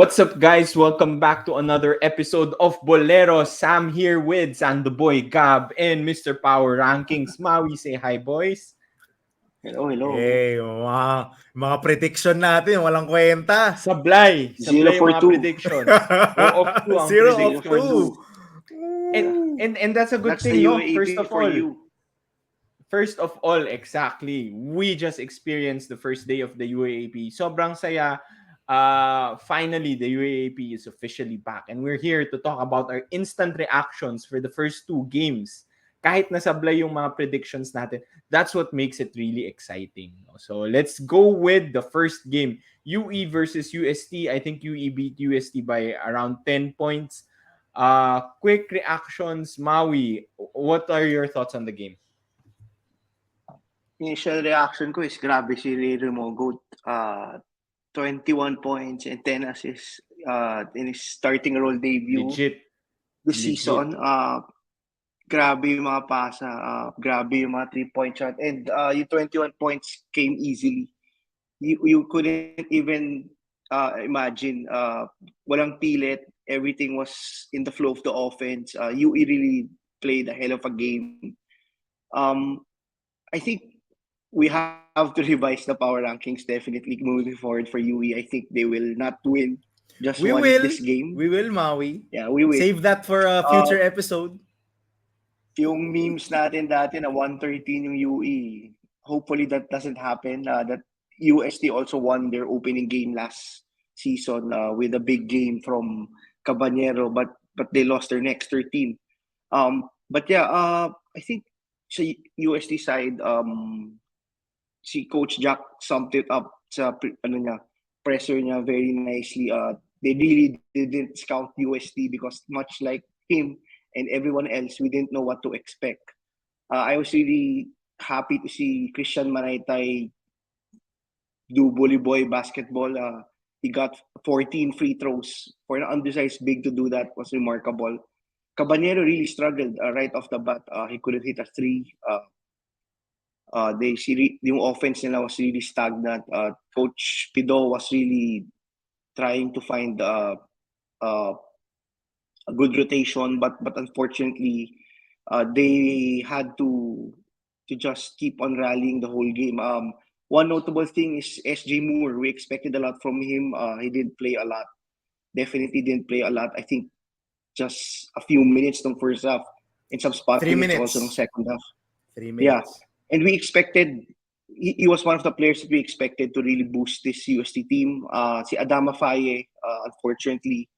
What's up, guys? Welcome back to another episode of Boleros. Sam here with Sando Boy, Gab, and Mr. Power Rankings. Maui, say hi, boys. Hello, hello. Mga prediction natin, walang kwenta. Sablay. Zero Sablay yung for mga two. prediction. 0 of 2 ang 0 of Zero for prediction. 2. two. And that's a good That's the thing, no? UAAP for you. First of all, exactly. We just experienced the first day of the UAAP. Sobrang saya. Finally, the UAAP is officially back. And we're here to talk about our instant reactions for the first two games. Kahit nasablay yung mga predictions natin, that's what makes it really exciting. So let's go with the first game. UE versus UST. I think UE beat UST by around 10 points. Quick reactions, Maui. What are your thoughts on the game? Initial reaction ko is grabe si Rere Mogot. 21 points and 10 assists in his starting role debut Legit. this season. Grabe yung mga pasa. Grabe yung mga 3-point shot. And yung 21 points came easily. You couldn't even imagine. Walang pilit. Everything was in the flow of the offense. UE really played a hell of a game. I think we have to revise the power rankings definitely moving forward for UE. I think they will not win just this game. We will, Maui. Yeah, we will. Save that for a future episode. Yung memes natin dati na 113 yung UE. Hopefully that doesn't happen. That UST also won their opening game last season with a big game from Caballero, but they lost their next 13. But yeah, I think sa UST side, si Coach Jack summed it up sa presser niya very nicely. They really didn't scout UST because much like him and everyone else, we didn't know what to expect. I was really happy to see Christian Manaytay do bully boy basketball. He got 14 free throws. For an undersized big to do that was remarkable. Caballero really struggled right off the bat. He couldn't hit a three. Yung offense nila was really stagnant. Coach Pido was really trying to find a good rotation, but unfortunately, they had to just keep on rallying the whole game. One notable thing is SJ Moore. We expected a lot from him. He didn't play a lot. Definitely didn't play a lot. I think just a few minutes in first half and some spot 3 minutes also in second half. 3 minutes. Yeah. And we expected, he was one of the players that we expected to really boost this UST team. Si Adama Faye, unfortunately,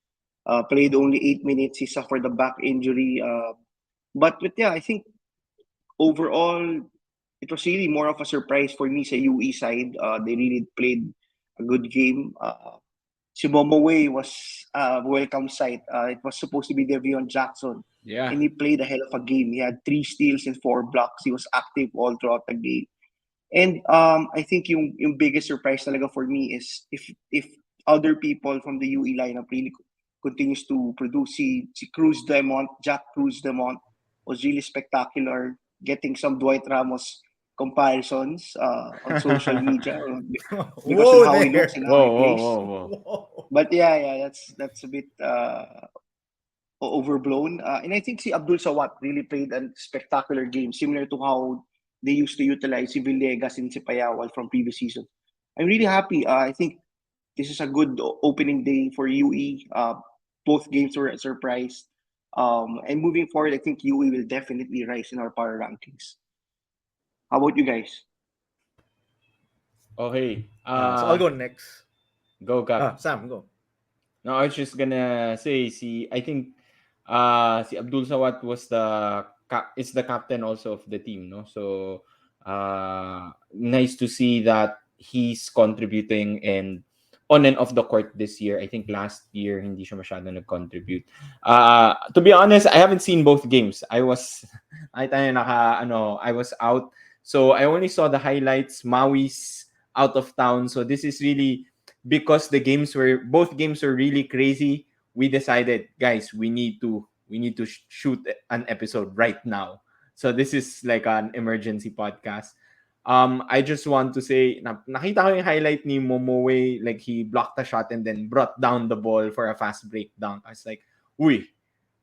played only 8 minutes. He suffered a back injury. But yeah, I think overall, it was really more of a surprise for me sa UE side. They really played a good game. Si Momo Way was a welcome sight. It was supposed to be Devion Jackson. Yeah. And he played a hell of a game. He had 3 steals and 4 blocks. He was active all throughout the game. And I think yung biggest surprise talaga for me is if other people from the UE lineup really continues to produce. Si Cruz Demont, Jack Cruz Demont was really spectacular. Getting some Dwight Ramos comparisons on social media because of how he looks and how he plays. Whoa. But yeah, that's a bit overblown. And I think si Abdul Sawat really played a spectacular game, similar to how they used to utilize si Villegas and si Payawal from previous season. I'm really happy. I think this is a good opening day for UE. Both games were a surprise. And moving forward, I think UE will definitely rise in our power rankings. How about you guys? Okay. So I'll go next. Go, Gab. Sam, go. No, I was just gonna say, I think si Abdul Sawat was is the captain also of the team, no? So nice to see that he's contributing and on and off the court this year. I think last year hindi siya masyado nag-contribute. To be honest, I haven't seen both games. I was out. So I only saw the highlights. Maui's out of town. So this is really because both games were really crazy. We decided, guys, we need to shoot an episode right now. So this is like an emergency podcast. I just want to say, nakita ko yung highlight ni Momoe, like he blocked a shot and then brought down the ball for a fast break dunk. I was like, uy,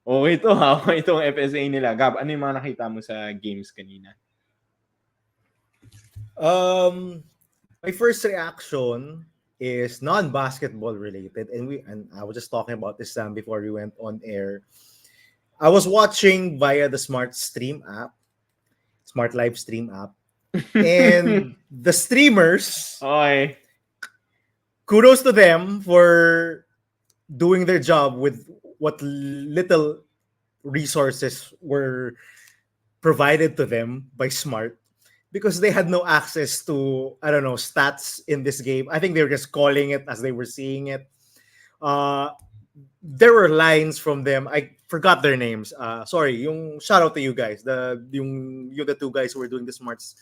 okay to ha, okay itong FSA nila. Gab, ano yung mga nakita mo sa games kanina? My first reaction is non-basketball related, and I was just talking about this before we went on air. I was watching via the smart live stream app, and the streamers, Okay. kudos to them for doing their job with what little resources were provided to them by Smart, because they had no access to, I don't know, stats in this game. I think they were just calling it as they were seeing it. Uh, there were lines from them. I forgot their names. Sorry, yung shout out to you guys. The two guys who were doing the Smarts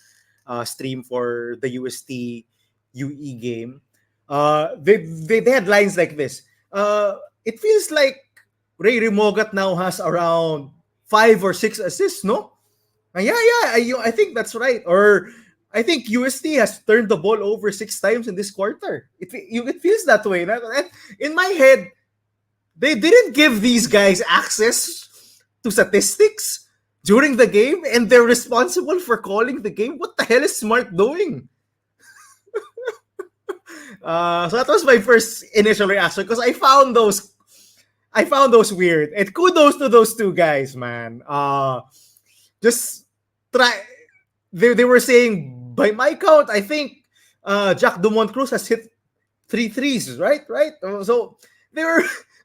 stream for the UST UE game. They had lines like this. It feels like Ray Rimogat now has around 5 or 6 assists, no? I think that's right. Or I think UST has turned the ball over 6 times in this quarter. It feels that way. In my head, they didn't give these guys access to statistics during the game, and they're responsible for calling the game. What the hell is Smart doing? So that was my first initial reaction, because I found those weird. And kudos to those two guys, man. Just try. They were saying, by my count, I think Jack Dumont Cruz has hit 3 threes, right? So they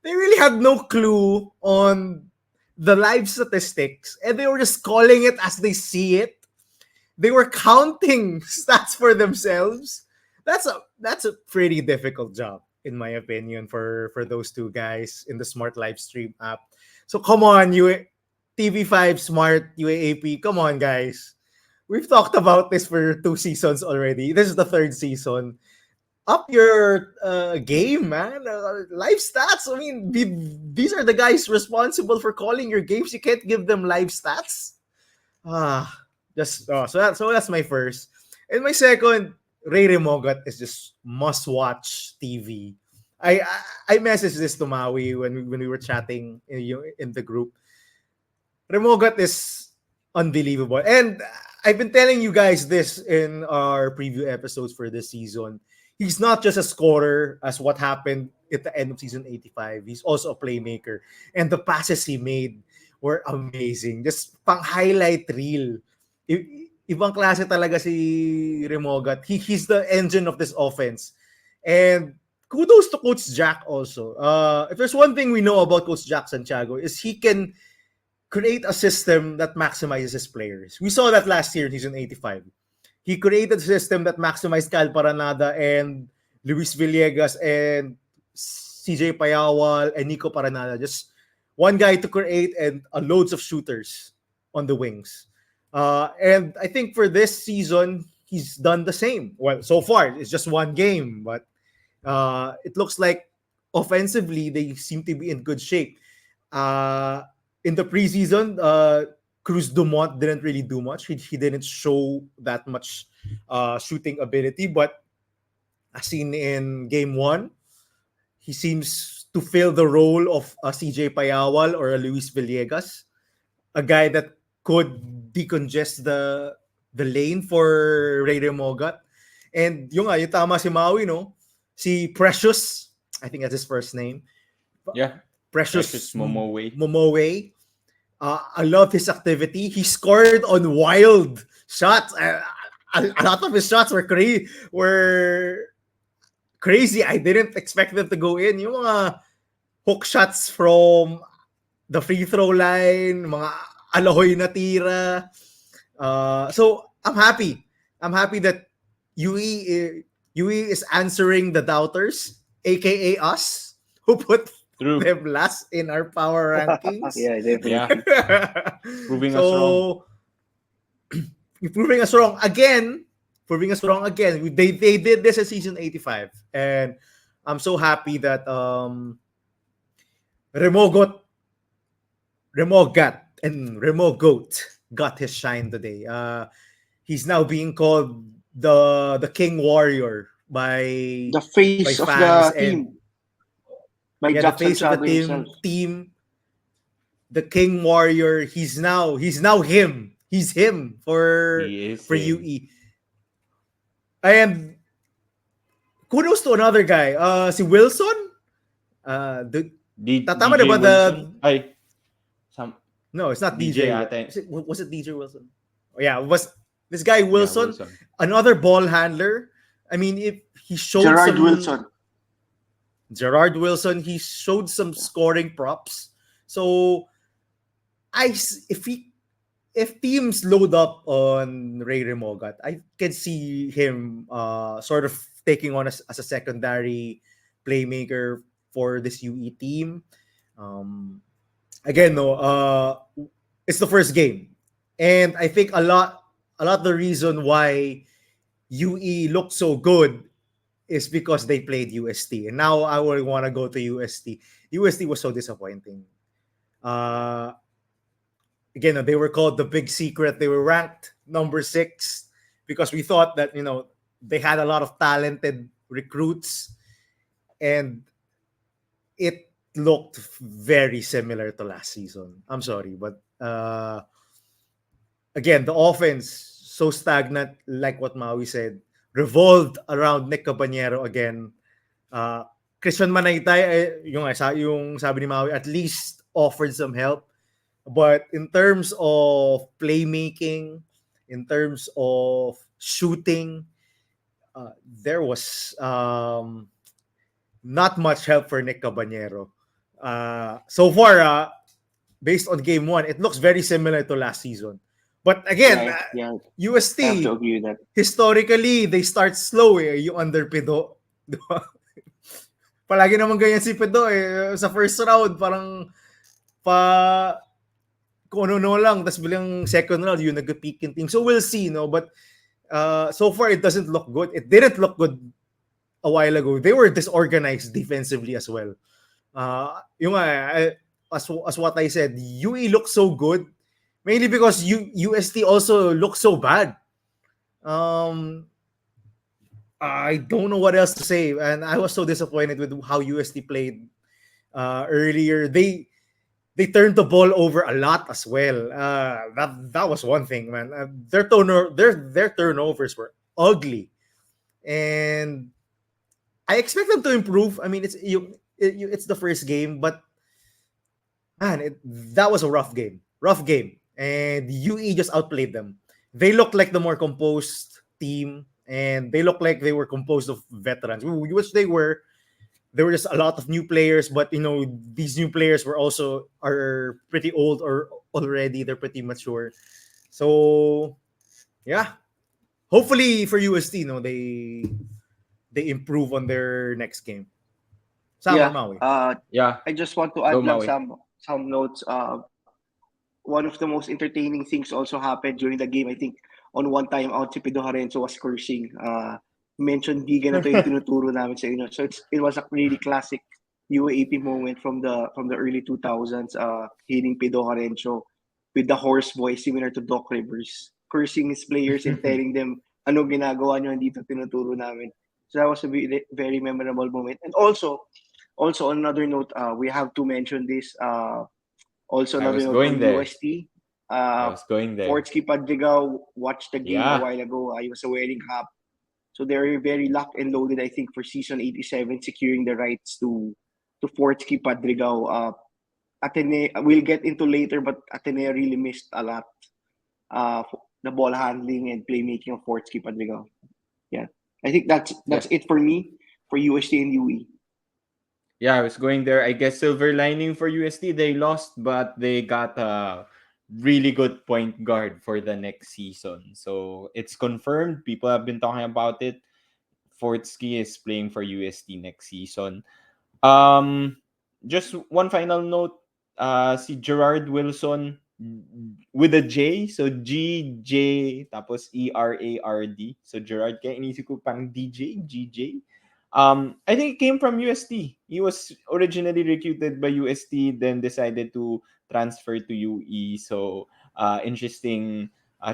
really had no clue on the live statistics, and they were just calling it as they see it. They were counting stats for themselves. That's a pretty difficult job, in my opinion, for those two guys in the Smart live stream app. So come on, TV5 Smart UAAP, come on, guys. We've talked about this for 2 seasons already. This is the 3rd season. Up your game, man. Live stats. I mean, these are the guys responsible for calling your games. You can't give them live stats. So that's my first. And my second, Ray Remogat is just must-watch TV. I messaged this to Maui when we were chatting in the group. Remogat is unbelievable. And I've been telling you guys this in our preview episodes for this season. He's not just a scorer, as what happened at the end of season 85. He's also a playmaker. And the passes he made were amazing. Just pang-highlight reel. Ibang klase talaga si Remogat. He's the engine of this offense. And kudos to Coach Jack also. If there's one thing we know about Coach Jack Santiago, is he can create a system that maximizes his players. We saw that last year in season 85. He created a system that maximized Kyle Paranada and Luis Villegas and CJ Payawal and Nico Paranada. Just one guy to create and loads of shooters on the wings. And I think for this season, he's done the same. Well, so far, it's just one game, but it looks like offensively, they seem to be in good shape. In the preseason, Cruz Dumont didn't really do much. He didn't show that much shooting ability, but as seen in game 1, he seems to fill the role of a CJ Payawal or a Luis Villegas, a guy that could decongest the lane for Ray Remogat. And yung tama si Maui, no? Si Precious, I think that's his first name. Yeah. Precious Momoe. I love his activity. He scored on wild shots. A lot of his shots were crazy. I didn't expect them to go in. Yung mga hook shots from the free throw line, mga alahoy na tira. So I'm happy. I'm happy that UE is answering the doubters, aka us, who put them last in our power rankings. Yeah, definitely. Yeah. Proving us wrong. Proving us wrong again. They did this in season 85. And I'm so happy that Remogat and Remogoat got his shine today. he's now being called the King Warrior The by face of fans, the and team by yeah, the Jackson face of the Shadow himself. team, the King Warrior. He's now him. He's him He is for him. UE. And kudos to another guy. Si Wilson. The Tama DJ diba Wilson? the Ay, some no, it's not DJ DJ. ate. Was it DJ Wilson? Oh, yeah, it was this guy Yeah, Wilson, Wilson. another ball handler. I mean, if he showed Gerard some Wilson. Gerard Wilson, he showed some scoring props. So if teams load up on Ray Remogat, I can see him sort of taking on as a secondary playmaker for this UE team. Um, Again, no, it's the first game, and I think a lot the reason why UE looked so good is because they played UST, and now I will want to go to UST. UST was so disappointing. Uh, Again, they were called the big secret. They were ranked number 6 because we thought that they had a lot of talented recruits, and it looked very similar to last season. I'm sorry, but again, the offense so stagnant, like what Maui said, revolved around Nick Cabanero again. Uh, Christian Manaytay, yung sabi ni Maui, at least offered some help. But in terms of playmaking, in terms of shooting, there was not much help for Nick Cabanero. So far, based on game 1, it looks very similar to last season. But again, Yeah, I have to UST, agree with that. historically, they start slow yung under Pido. Palagi naman ganyan si Pido sa first round, parang pa kung ano lang, tapos bilang second round, yung nag-peak in team. So we'll see, no? But so far, it doesn't look good. It didn't look good a while ago. They were disorganized defensively as well. As what I said, UE looks so good, mainly because UST also looks so bad. I don't know what else to say, and I was so disappointed with how UST played earlier. They turned the ball over a lot as well. That was one thing, man. Their turnovers were ugly, and I expect them to improve. I mean, it's the first game, but man, that was a rough game, and UE just outplayed them. They looked like the more composed team, and they looked like they were composed of veterans, which they were. There were just a lot of new players, but these new players are pretty old or already they're pretty mature. So yeah, hopefully for UST, they improve on their next game. Sam or Yeah. Maui? Yeah, I just want to go add lang Maui. some notes. One of the most entertaining things also happened during the game. I think on one time out si Pido Harenzo was cursing. Mentioned di ganito yung tinuturo namin sa inyo. So it was a really classic UAAP moment from the early 2000s. Hitting Pido Harenzo with the hoarse voice similar to Doc Rivers, cursing his players and telling them ano ginagawa nyo, hindi ito tinuturo namin. So that was a very, very memorable moment. And also on another note, we have to mention this. Also, I another was note going on there. UST. I was going there. Fortsky Padrigao watched the game a Yeah. while ago. He was wearing cap. So they're very locked and loaded, I think, for season 87, securing the rights to Fortsky Padrigao. Ateneo, we'll get into later, but Ateneo really missed a lot. The ball handling and playmaking of Fortsky Padrigao. Yeah, I think that's Yeah. it for me for UST and UE. Yeah, I was going there. I guess silver lining for UST, they lost, but they got a really good point guard for the next season. So it's confirmed. People have been talking about it. Fortsky is playing for UST next season. Um, just one final note. Si Gerard Wilson with a J. So G-J tapos E-R-A-R-D. So Gerard, kaya inisip ko parang DJ, G-J. I think it came from UST. He was originally recruited by UST, then decided to transfer to UE. So interesting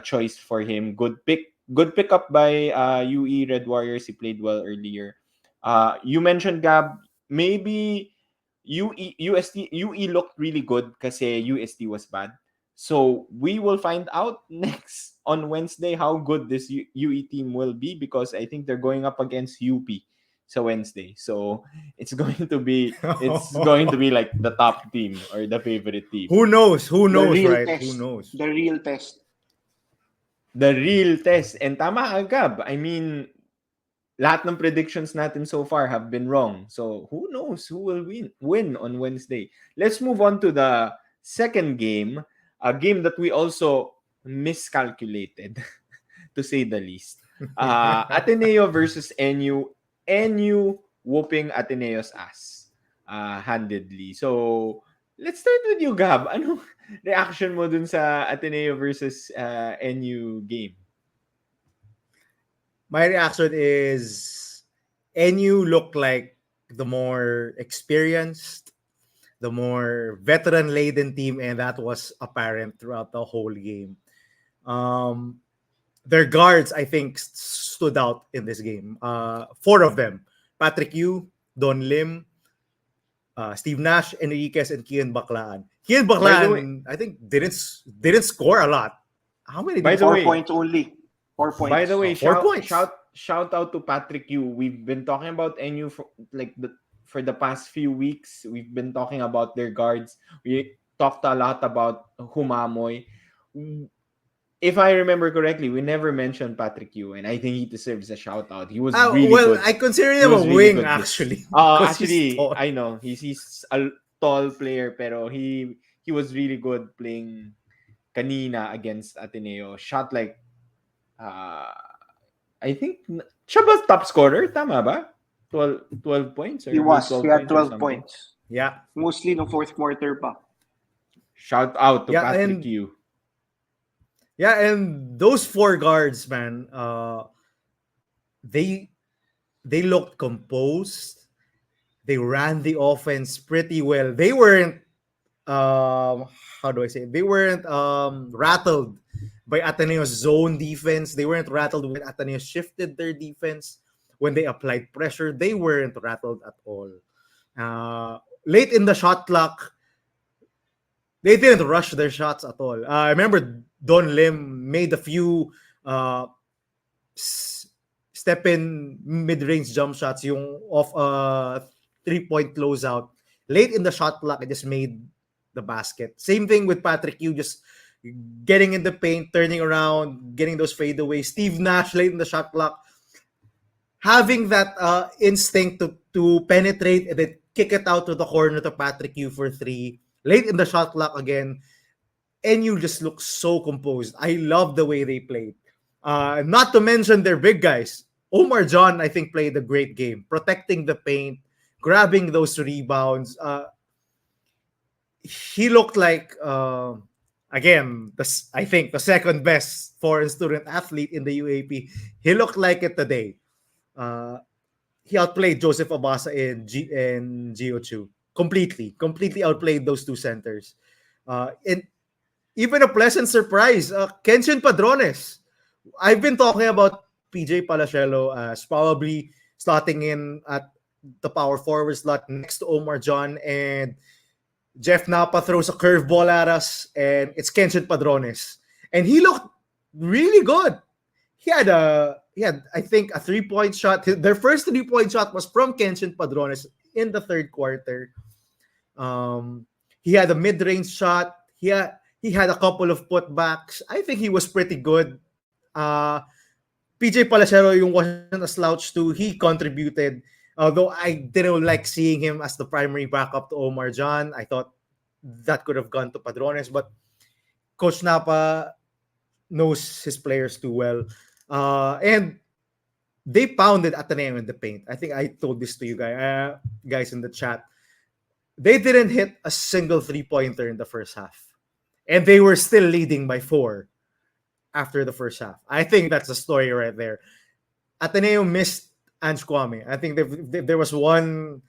choice for him. Good pick up by UE Red Warriors. He played well earlier. You mentioned Gab, maybe UE looked really good kasi UST was bad. So we will find out next on Wednesday how good this UE team will be, because I think they're going up against UP so Wednesday. So it's going to be like the top team or the favorite team. Who knows? Who The knows, real right? Who test. knows? The real test. The real test. And tama ka, Gab. I mean, lahat ng predictions natin so far have been wrong. So who knows who will win on Wednesday. Let's move on to the second game, a game that we also miscalculated to say the least. Ateneo versus NU. NU whooping Ateneo's ass handedly. So let's start with you, Gab. Ano reaction mo dun sa Ateneo versus NU game? My reaction is NU looked like the more experienced, the more veteran laden team, and that was apparent throughout the whole game. Um, their guards, I think, stood out in this game. Four of them: Patrick Yu, Don Lim, Steve Nash, Enriquez, and Kian Baclaan. Kian By the way, Baclaan, I think, didn't score a lot. How many by did he the Four score? way, points only. 4 points. By the way, 4 points. shout out to Patrick Yu. We've been talking about NU for the past few weeks. We've been talking about their guards. We talked a lot about Humamoy. If I remember correctly, we never mentioned Patrick Yu, and I think he deserves a shout out. He was really Well, good. I consider He him a was really wing good this. actually because he's Actually, tall. I know he's a tall player, pero he was really good playing kanina against Ateneo. Shot like uh I think siya ba top scorer? Tama ba? 12 points He or made was. He 12 had points or 12 something. points. Yeah, Mostly no fourth quarter pa. Shout out to yeah, Patrick and Yu. those four guards, man, they they looked composed. They ran the offense pretty well. They weren't how do I say it? They weren't rattled by Ateneo's zone defense. They weren't rattled when Ateneo shifted their defense. When they applied pressure, they weren't rattled at all. Late in the shot clock, they didn't rush their shots at all. I remember Don Lim made a few uh, step in mid range jump shots, yung off 3-point closeout. Late in the shot clock, it just made the basket. Same thing with Patrick Yu, just getting in the paint, turning around, getting those fadeaways. Steve Nash late in the shot clock, having that instinct to penetrate and then kick it out to the corner to Patrick Yu for three. Late in the shot clock again, NU just looks so composed. I love the way they played. Not to mention their big guys. Omar John, I think, played a great game, protecting the paint, grabbing those rebounds. He looked like, again, I think the second best foreign student athlete in the UAP. He looked like it today. Uh, he outplayed Joseph Abasa and Gio Chu completely outplayed those two centers. And even a pleasant surprise, Kenshin Padrones. I've been talking about PJ Palacielo as probably slotting in at the power forward slot next to Omar John, and Jeff Napa throws a curveball at us, and it's Kenshin Padrones. And he looked really good. He had I think a 3-point shot. Their first 3-point shot was from Kenshin Padrones in the third quarter. He had a mid-range shot. He had a couple of putbacks. I think he was pretty good. PJ Palacero yung wasn't a slouch too. He contributed. Although I didn't like seeing him as the primary backup to Omar John. I thought that could have gone to Padrones, but Coach Napa knows his players too well. And they pounded Ateneo in the paint. I think I told this to you guys in the chat. They didn't hit a single 3-pointer in the first half. And they were still leading by 4 after the first half. I think that's a story right there. Ateneo missed Ange Kwame. I think there was one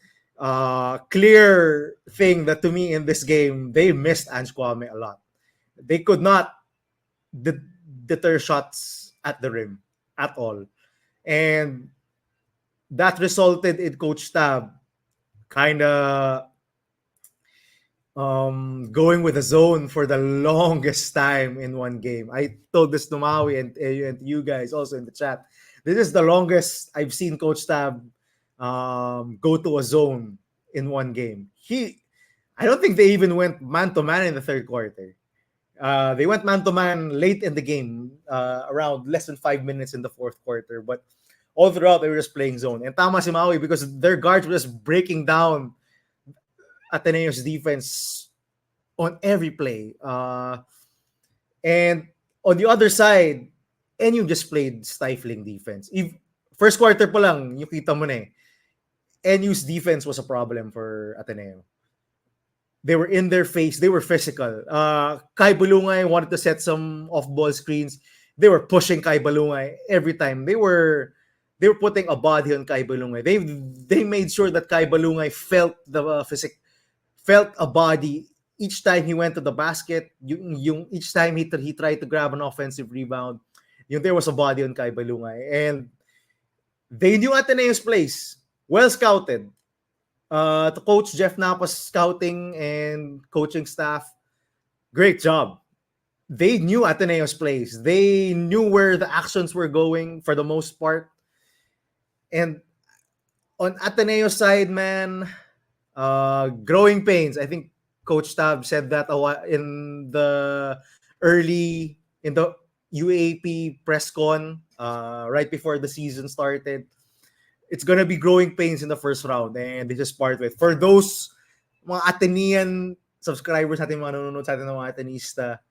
clear thing that to me in this game, they missed Ange Kwame a lot. They could not deter shots at the rim at all. And that resulted in Coach Tab kind of going with a zone for the longest time in one game. I told this to Maui and you guys also in the chat. This is the longest I've seen Coach Tab go to a zone in one game. I don't think they even went man to man in the third quarter. They went man to man late in the game, around less than 5 minutes in the fourth quarter. But all throughout, they were just playing zone. And tama si Maui because their guards were just breaking down Ateneo's defense on every play. And on the other side, NU just played stifling defense. First quarter pa lang, yung kita mo na NU's defense was a problem for Ateneo. They were in their face. They were physical. Kai Bulungay wanted to set some off-ball screens. They were pushing Kai Bulungay every time. They were putting a body on Kai Bulungay. They made sure that Kai Bulungay felt the felt a body each time he went to the basket. Each time he tried to grab an offensive rebound, there was a body on Kai Bulungay. And they knew Ateneo's place. Well scouted. To Coach Jeff Napa's scouting and coaching staff, great job. They knew Ateneo's place. They knew where the actions were going for the most part. And on Ateneo's side, man, growing pains. I think Coach Tab said that in the UAAP press con right before the season started. It's gonna be growing pains in the first round, and this is part of it. For those mga Atenean subscribers natin, mga nanonood sa atin ng mga Atenista,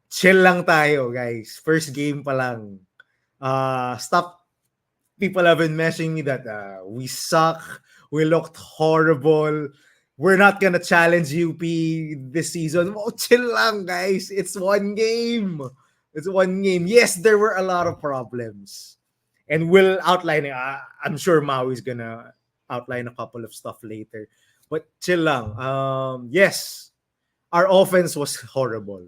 chill lang tayo, guys. First game pa lang. Stop. People have been messaging me that we suck, we looked horrible, we're not gonna challenge UP this season. Oh, chill lang, guys. It's one game. It's one game. Yes, there were a lot of problems. And we'll outline it. I'm sure Maui's gonna outline a couple of stuff later. But chill lang. Yes, our offense was horrible.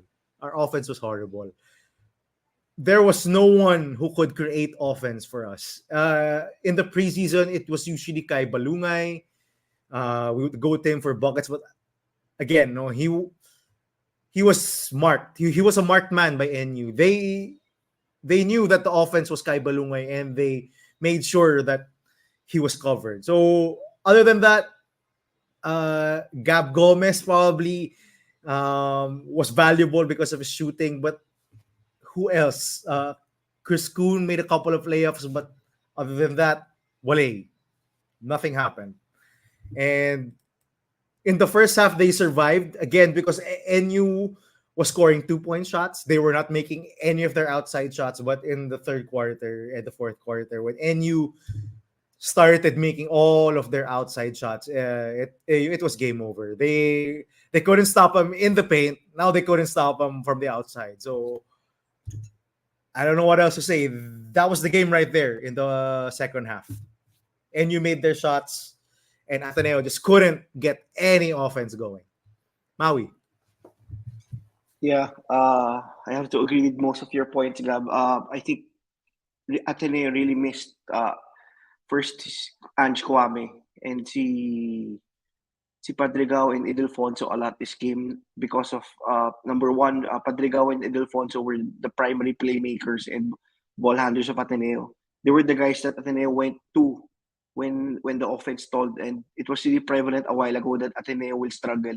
There was no one who could create offense for us. In the preseason, it was usually Kai Balungay. We would go to him for buckets. But again, no, he was marked. He was a marked man by NU. They knew that the offense was Kai Balungay and they made sure that he was covered. So other than that, Gab Gomez probably was valuable because of his shooting. But who else? Chris Kuhn made a couple of layups, but other than that, wale. Nothing happened. And in the first half, they survived again because NU was scoring 2-point shots. They were not making any of their outside shots. But in the third quarter and the fourth quarter, when NU started making all of their outside shots, it was game over. They couldn't stop them in the paint. Now they couldn't stop them from the outside. So I don't know what else to say. That was the game right there in the second half. NU made their shots, and Ateneo just couldn't get any offense going. Maui. Yeah, I have to agree with most of your points, Gab. I think Ateneo really missed first Ange Kwame and si Padrigao and Ildefonso a lot this game because of number one, Padrigao and Ildefonso were the primary playmakers and ball handlers of Ateneo. They were the guys that Ateneo went to when the offense stalled, and it was really prevalent a while ago that Ateneo will struggle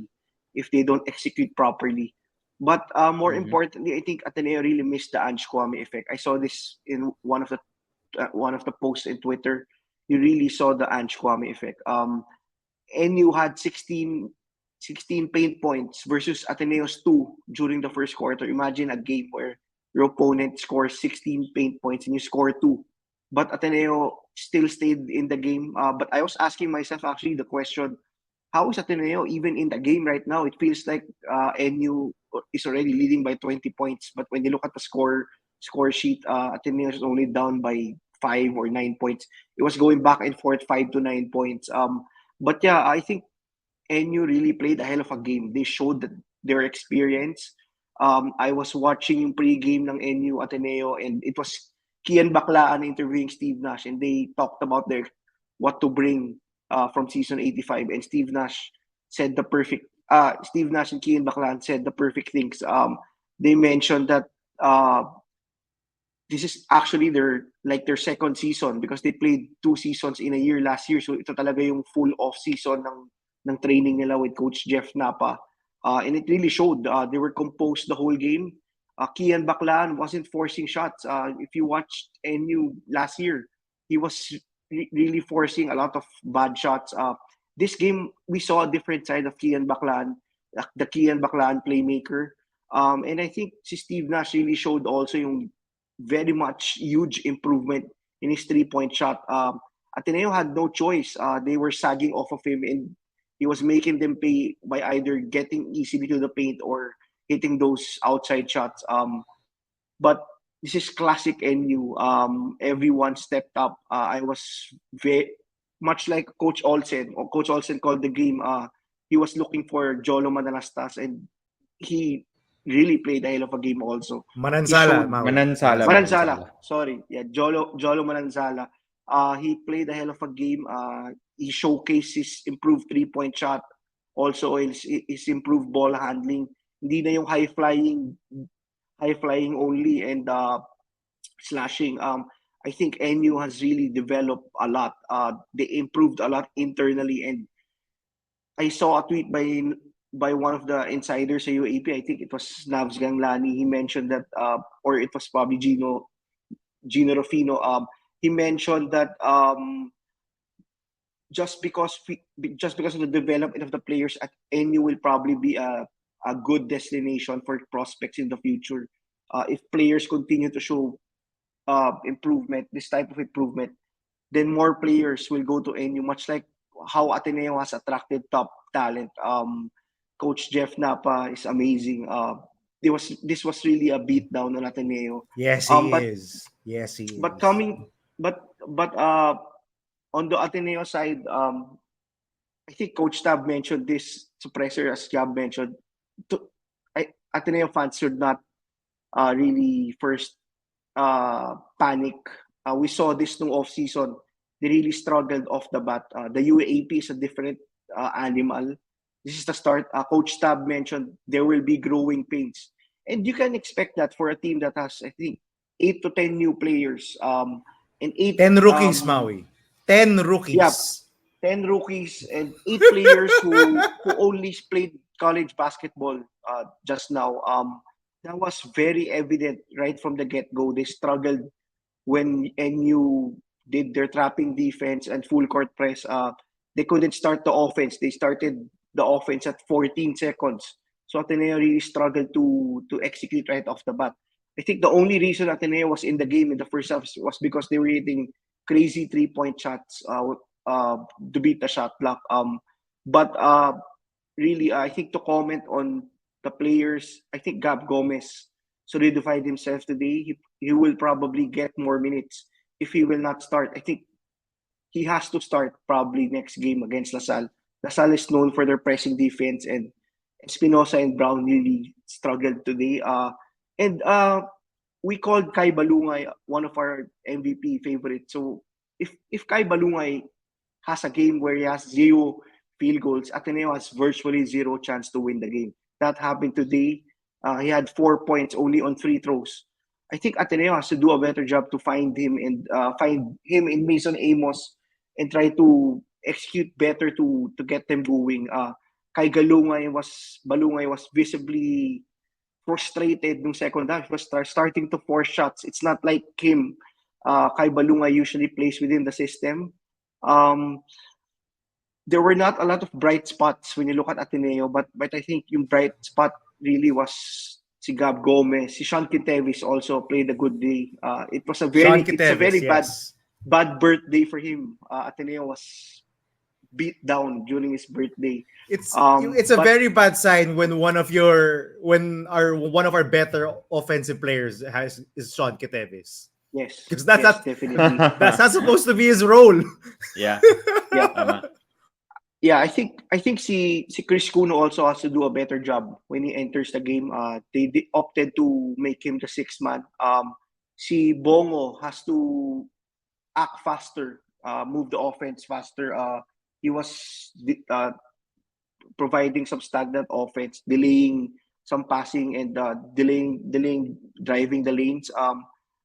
if they don't execute properly. But more importantly, I think Ateneo really missed the Ange Kwame effect. I saw this in one of the posts in Twitter. You really saw the Ange Kwame effect. NU had 16 paint points versus Ateneo's 2 during the first quarter. Imagine a game where your opponent scores 16 paint points and you score 2. But Ateneo still stayed in the game. But I was asking myself actually the question, how is Ateneo even in the game right now? It feels like NU is already leading by 20 points. But when you look at the score sheet, Ateneo is only down by 5 or 9 points. It was going back and forth 5 to 9 points. But yeah, I think NU really played a hell of a game. They showed that their experience. I was watching yung pre-game ng NU Ateneo, and it was Kian Baclaan interviewing Steve Nash, and they talked about their what to bring from season 85, and said the perfect Steve Nash and Kian Baclaan said the perfect things. They mentioned that this is actually their second season because they played 2 seasons in a year last year. So ito talaga yung full off season ng training nila with Coach Jeff Napa. And it really showed. They were composed the whole game. Kian Baclaan wasn't forcing shots. If you watched NU last year, he was really forcing a lot of bad shots. This game, we saw a different side of Kian Baclaan, the Kian Baclaan playmaker. And I think si Steve Nash really showed also yung very much huge improvement in his 3-point shot. Ateneo had no choice. They were sagging off of him, and he was making them pay by either getting easily to the paint or hitting those outside shots. But this is classic NU. Everyone stepped up. I was very much like Coach Olsen. Coach Olsen called the game. He was looking for Jolo Manalastas, and he really played a hell of a game also. Manansala, Manansala. Sorry. Yeah, Jolo Manansala. He played a hell of a game. He showcased his improved 3-point shot. Also his improved ball handling. Hindi na yung high flying only and slashing. I think NU has really developed a lot. They improved a lot internally, and I saw a tweet by one of the insiders sa UAP. I think it was Navs Ganglani. He mentioned that, or it was probably Gino Rufino. He mentioned that just because of the development of the players at NU will probably be a good destination for prospects in the future. If players continue to show improvement, this type of improvement, then more players will go to NU, much like how Ateneo has attracted top talent. Coach Jeff Napa is amazing. This was really a beatdown on Ateneo. Yes, he is. Yes, he is. But on the Ateneo side, I think Coach Tab mentioned this, suppressor, as Gab mentioned. Ateneo fans should not really first panic. We saw this no off season. They really struggled off the bat. The UAAP is a different animal. This is the start. Coach Tab mentioned there will be growing pains, and you can expect that for a team that has, I think, 8 to 10 new players. And 10 rookies, Maui. 10 rookies. Yeah, 10 rookies and 8 players who only played college basketball just now. That was very evident right from the get-go. They struggled when NU did their trapping defense and full court press. They couldn't start the offense. They started the offense at 14 seconds. So Ateneo really struggled to execute right off the bat. I think the only reason Ateneo was in the game in the first half was because they were hitting crazy 3-point shots to beat the shot clock. But really, I think to comment on the players, I think Gab Gomez solidified himself today. He will probably get more minutes if he will not start. I think he has to start probably next game against LaSalle. LaSalle is known for their pressing defense, and Espinosa and Brown really struggled today. And we called Kai Balungay one of our MVP favorites. So if Kai Balungay has a game where he has 0 field goals, Ateneo has virtually 0 chance to win the game. That happened today. He had 4 points only on free throws. I think Ateneo has to do a better job to find him and find him in Mason Amos and try to execute better to get them going. Kai Balungay was visibly frustrated nung second half. He was starting to force shots. It's not like him. Kai Balungay usually plays within the system. There were not a lot of bright spots when you look at Ateneo, but I think yung bright spot really was si Gab Gomez. Si Sean Quintevis also played a good day. It was a very bad birthday for him. Ateneo was beat down during his birthday. It's a very bad sign when one of our better offensive players is Sean Quintevis. Yes, because that's definitely that's not supposed to be his role. Yeah. Yeah, I think si Chris Kuno also has to do a better job when he enters the game. They opted to make him the sixth man. Si Bongo has to act faster, move the offense faster. He was providing some stagnant offense, delaying some passing and delaying driving the lanes.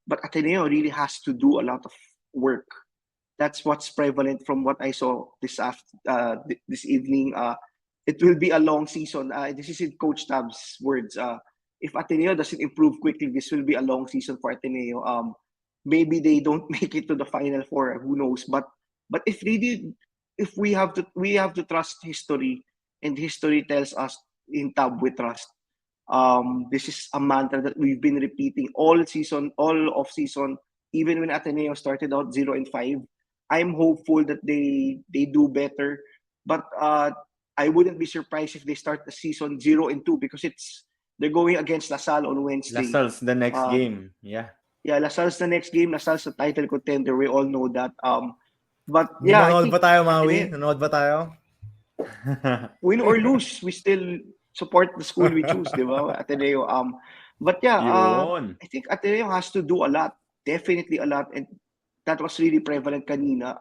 But Ateneo really has to do a lot of work. That's what's prevalent from what I saw this evening. It will be a long season. This is in Coach Tab's words. If Ateneo doesn't improve quickly, this will be a long season for Ateneo. Maybe they don't make it to the final four. Who knows? But if they did, if we have to trust history, and history tells us in Tab we trust. This is a mantra that we've been repeating all season, all off season, even when Ateneo started out 0-5. I'm hopeful that they do better, but I wouldn't be surprised if they start the season 0-2 because they're going against LaSalle on Wednesday. Lasalle's the next Uh, game. Yeah. yeah, LaSalle's the next game. LaSalle's the title contender. We all know that. But yeah, I Nanonood think ba tayo, Maui? Ateneo, Nanonood ba tayo? win or lose, we still support the school we choose, di ba? Ateneo. But yeah, Yun. I think Ateneo has to do a lot, definitely a lot, and that was really prevalent kanina.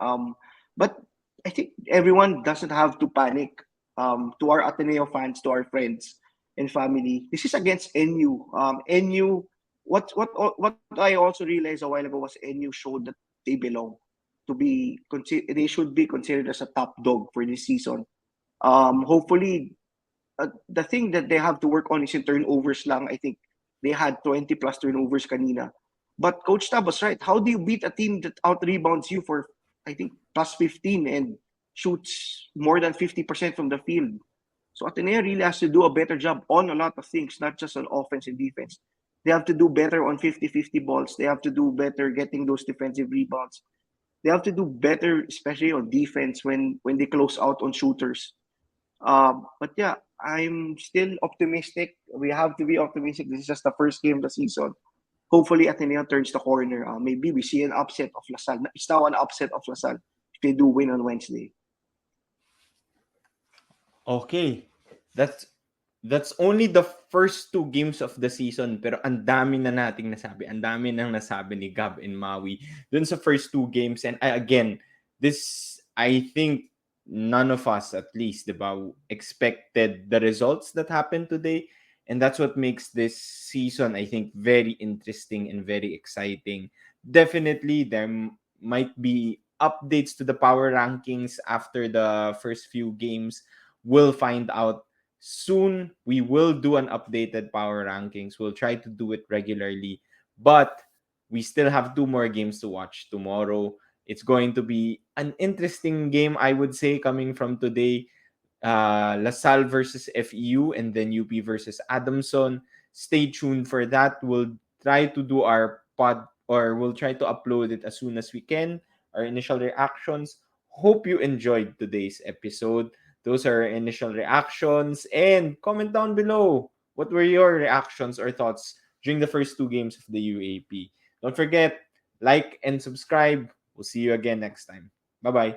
But I think everyone doesn't have to panic. To our Ateneo fans, to our friends and family, this is against NU. NU. What I also realized a while ago was NU showed that they belong to be. They should be considered as a top dog for this season. Hopefully, the thing that they have to work on is in turnovers lang. I think they had 20 plus turnovers kanina. But Coach Tab was right. How do you beat a team that out rebounds you for, I think, plus 15 and shoots more than 50% from the field? So Ateneo really has to do a better job on a lot of things, not just on offense and defense. They have to do better on 50-50 balls. They have to do better getting those defensive rebounds. They have to do better, especially on defense when they close out on shooters. But yeah, I'm still optimistic. We have to be optimistic. This is just the first game of the season. Hopefully, Ateneo turns the corner. Maybe we see an upset of LaSalle. It's now an upset of LaSalle if they do win on Wednesday. Okay. That's that's only the first two games of the season, pero ang dami na nating nasabi. Ang dami nang nasabi ni Gab and Maui dun sa first two games. And again, this, I think, none of us, at least, diba, expected the results that happened today. And that's what makes this season, I think, very interesting and very exciting. Definitely, there might be updates to the power rankings after the first few games. We'll find out soon. We will do an updated power rankings. We'll try to do it regularly, but we still have two more games to watch tomorrow. It's going to be an interesting game, I would say, coming from today. LaSalle versus FEU, and then UP versus Adamson. Stay tuned for that. We'll try to do our pod, or we'll try to upload it as soon as we can. Our initial reactions. Hope you enjoyed today's episode. Those are our initial reactions. And comment down below, what were your reactions or thoughts during the first two games of the UAP? Don't forget, like and subscribe. We'll see you again next time. Bye bye.